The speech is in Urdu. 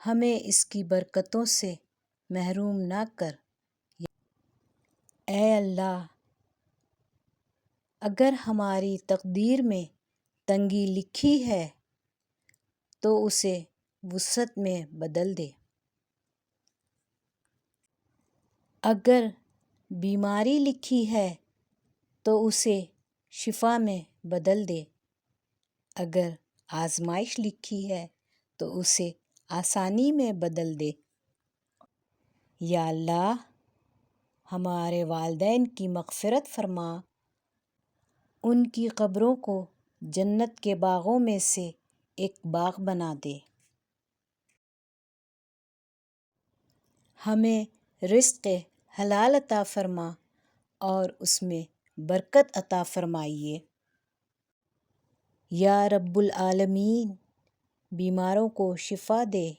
ہمیں اس کی برکتوں سے محروم نہ کر۔ اے اللہ، اگر ہماری تقدیر میں تنگی لکھی ہے تو اسے وسعت میں بدل دے۔ اگر بیماری لکھی ہے تو اسے شفا میں بدل دے۔ اگر آزمائش لکھی ہے تو اسے آسانی میں بدل دے۔ یا اللہ، ہمارے والدین کی مغفرت فرما، ان کی قبروں کو جنت کے باغوں میں سے ایک باغ بنا دے۔ ہمیں رزق حلال عطا فرما اور اس میں برکت عطا فرمائیے۔ یا رب العالمین، بیماروں کو شفا دے۔